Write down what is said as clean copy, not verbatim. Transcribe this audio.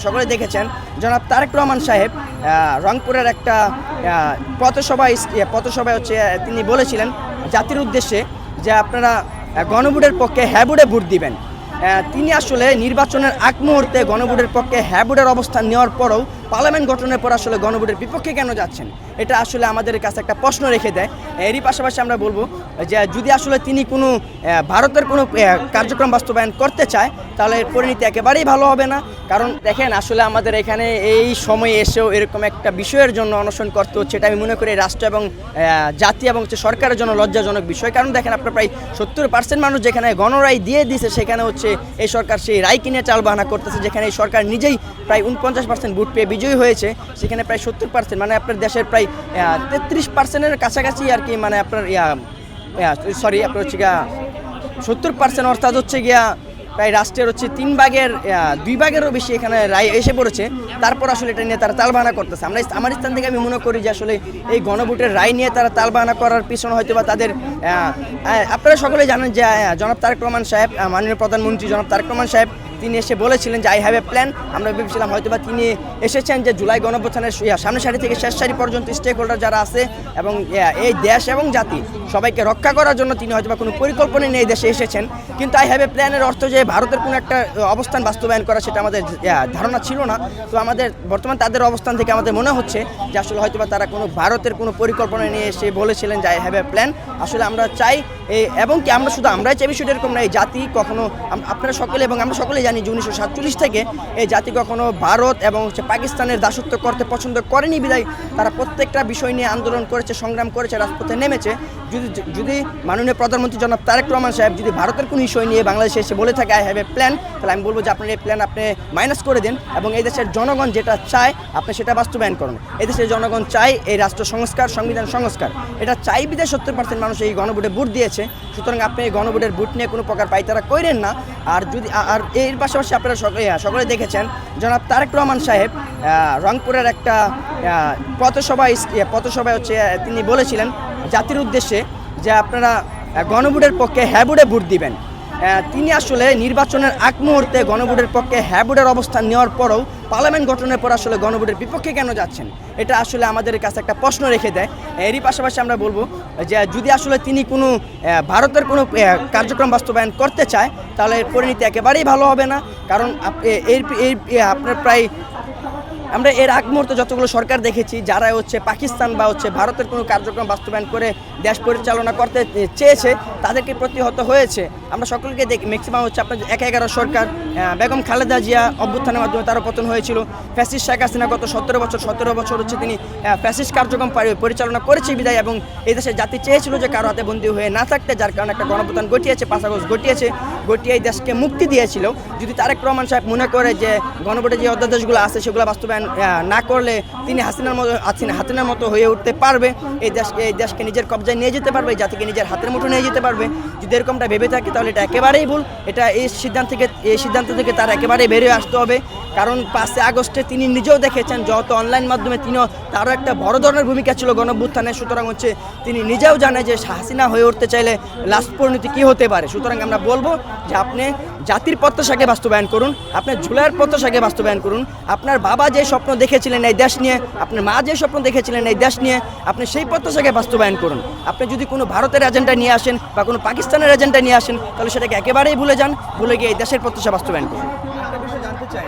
সকলে দেখেছেন জনাব তারেক রহমান সাহেব রংপুরের একটা পথসভায় তিনি বলেছিলেন জাতির উদ্দেশ্যে যে আপনারা গণভোটের পক্ষে হ্যাঁ ভোটে ভোট দিবেন। তিনি আসলে নির্বাচনের আগ মুহূর্তে গণভোটের পক্ষে হ্যাঁ ভোটের অবস্থান নেওয়ার পরেও পার্লামেন্ট গঠনের পর আসলে গণভোটের বিপক্ষে কেন যাচ্ছেন, এটা আসলে আমাদের কাছে একটা প্রশ্ন রেখে দেয়। এরই পাশাপাশি আমরা বলবো যে যদি আসলে তিনি কোনো ভারতের কোনো কার্যক্রম বাস্তবায়ন করতে চায় তাহলে পরিণতি একেবারেই ভালো হবে না। কারণ দেখেন আসলে আমাদের এখানে এই সময়ে এসেও এরকম একটা বিষয়ের জন্য অনশন করতে হচ্ছে, এটা আমি মনে করি রাষ্ট্র এবং জাতি এবং সরকারের জন্য লজ্জাজনক বিষয়। কারণ দেখেন আপনার প্রায় 70% মানুষ যেখানে গণরায় দিয়ে দিয়েছে সেখানে এই সরকার সেই রায় কিনে চাল বাহানা করতেছে, যেখানে এই সরকার নিজেই প্রায় 49% ভোট পেয়ে বিজয়ী হয়েছে, সেখানে প্রায় 70% মানে আপনার দেশের প্রায় 33%-এর কাছাকাছি আর কি, মানে আপনার আপনার হচ্ছে গিয়া 70% অর্থাৎ হচ্ছে গিয়া প্রায় রাষ্ট্রের 3 ভাগের 2 ভাগেরও বেশি এখানে রায় এসে পড়েছে। তারপর আসলে এটা নিয়ে তারা তালবাহানা করতেছে। আমার স্থান থেকে আমি মনে করি যে আসলে এই গণভোটের রায় নিয়ে তারা তালবাহানা করার পিছনে হয়তো বা তাদের আপনারা সকলেই জানেন যে জনাব তারেক রহমান সাহেব, মাননীয় প্রধানমন্ত্রী জনাব তারেক রহমান সাহেব তিনি এসে বলেছিলেন যে আই হ্যাভ এ প্ল্যান। আমরা ভেবেছিলাম হয়তো বা তিনি এসেছেন যে জুলাই গণঅভ্যুত্থানের সামনের সারি থেকে শেষ সারি পর্যন্ত স্টেক হোল্ডার যারা আছে এবং এই দেশ এবং জাতি সবাইকে রক্ষা করার জন্য তিনি হয়তো বা কোনো পরিকল্পনা নিয়ে এই দেশে এসেছেন। কিন্তু আই হ্যাভ এ প্ল্যানের অর্থ যে ভারতের কোনো একটা অবস্থান বাস্তবায়ন করা, সেটা আমাদের ধারণা ছিল না। তো আমাদের বর্তমান তাদের অবস্থান থেকে আমাদের মনে হচ্ছে যে আসলে হয়তো বা তারা কোনো ভারতের কোনো পরিকল্পনা নিয়ে এসে বলেছিলেন যে আই হ্যাভ এ প্ল্যান। আসলে আমরা চাই এবং কি আমরাই চাই বিষয়টা এরকম না, এই জাতি কখনো আপনারা সকলে এবং আমরা সকলেই জানি যে 1947 থেকে এই জাতি কখনো ভারত এবং পাকিস্তানের দাসত্ব করতে পছন্দ করেনি, বিধায় তারা প্রত্যেকটা বিষয় নিয়ে আন্দোলন করেছে, সংগ্রাম করেছে, রাজপথে নেমেছে। যদি মাননীয় প্রধানমন্ত্রী জনাব তারেক রহমান সাহেব যদি ভারতের কোনো বিষয় নিয়ে বাংলাদেশে এসে বলে থাকে আই হ্যাভ এ প্ল্যান, তাহলে আমি বলবো যে আপনার এই প্ল্যান আপনি মাইনাস করে দিন এবং এই দেশের জনগণ যেটা চায় আপনি সেটা বাস্তবায়ন করুন। এই দেশের জনগণ চায় এই রাষ্ট্র সংস্কার, সংবিধান সংস্কার, এটা চাই বিধায় 70% মানুষ এই গণভোটে ভোট দিয়েছে। সুতরাং আপনি এই গণভোটের ভোট নিয়ে কোনো প্রকার পাইতারা করেন না। আর এর পাশাপাশি আপনারা সকলে দেখেছেন জনাব তারেক রহমান সাহেব রংপুরের একটা পথসভায় তিনি বলেছিলেন জাতির উদ্দেশ্যে যে আপনারা গণভোটের পক্ষে হ্যাঁ ভোটে ভোট দিবেন। তিনি আসলে নির্বাচনের আগ মুহূর্তে গণভোটের পক্ষে হ্যাঁ ভোটের অবস্থান নেওয়ার পরেও পার্লামেন্ট গঠনের পর আসলে গণভোটের বিপক্ষে কেন যাচ্ছেন, এটা আসলে আমাদের কাছে একটা প্রশ্ন রেখে দেয়। এরই পাশাপাশি আমরা বলবো যে যদি আসলে তিনি কোনো ভারতের কোনো কার্যক্রম বাস্তবায়ন করতে চায় তাহলে পরিণতি একেবারেই ভালো হবে না। কারণ আপনার প্রায় আমরা এর আগ মুহূর্তে যতগুলো সরকার দেখেছি যারা পাকিস্তান বা ভারতের কোনো কার্যক্রম বাস্তবায়ন করে দেশ পরিচালনা করতে চেয়েছে তাদেরকে প্রতিহত হয়েছে। আমরা সকলকে দেখি ম্যাক্সিমাম আপনার 11 সরকার, বেগম খালেদা জিয়া অভ্যুত্থানের মাধ্যমে তারও পতন হয়েছিল। ফ্যাসিস্ট শেখ হাসিনা গত 17 বছর তিনি ফ্যাসিস্ট কার্যক্রম পরিচালনা করেছে বিদায়, এবং এই দেশের জাতি চেয়েছিল যে কারো হাতে বন্দী হয়ে না থাকতে, যার কারণে একটা গণঅভ্যুত্থান ঘটিয়েছে, 5 আগস্ট ঘটিয়ে এই দেশকে মুক্তি দিয়েছিল। যদি তারেক রহমান সাহেব মনে করে যে গণভোটে যে অধ্যাদেশগুলো আছে সেগুলো বাস্তবায়ন না করলে তিনি হাসিনার মতো হয়ে উঠতে পারবে, এই দেশকে নিজের কবজায় নিয়ে যেতে পারবে, জাতিকে নিজের হাতের মুঠো নিয়ে যেতে পারবে, যদি এরকমটা ভেবে থাকে তাহলে এটা একেবারেই ভুল। এই সিদ্ধান্ত থেকে তার একেবারেই বেরিয়ে আসতে হবে। কারণ 5 আগস্টে তিনি নিজেও দেখেছেন যত অনলাইন মাধ্যমে তারও একটা বড় ধরনের ভূমিকা ছিল গণঅভ্যুত্থানে। সুতরাং তিনি নিজেও জানে যে হাসিনা হয়ে উঠতে চাইলে লাস্ট পরিণতি কী হতে পারে। সুতরাং আমরা বলবো যে আপনি জাতির প্রত্যাশাকে বাস্তবায়ন করুন, আপনার জুলাইয়ের প্রত্যাশাকে বাস্তবায়ন করুন। আপনার বাবা যে স্বপ্ন দেখেছিলেন এই দেশ নিয়ে, আপনার মা যে স্বপ্ন দেখেছিলেন এই দেশ নিয়ে, আপনি সেই প্রত্যাশাকে বাস্তবায়ন করুন। আপনি যদি কোনো ভারতের এজেন্ডা নিয়ে আসেন বা কোনো পাকিস্তানের এজেন্ডা নিয়ে আসেন তাহলে সেটাকে একেবারেই ভুলে যান, ভুলে গিয়ে এই দেশের প্রত্যাশা বাস্তবায়ন করুন। একটা বিষয় জানতে চাই,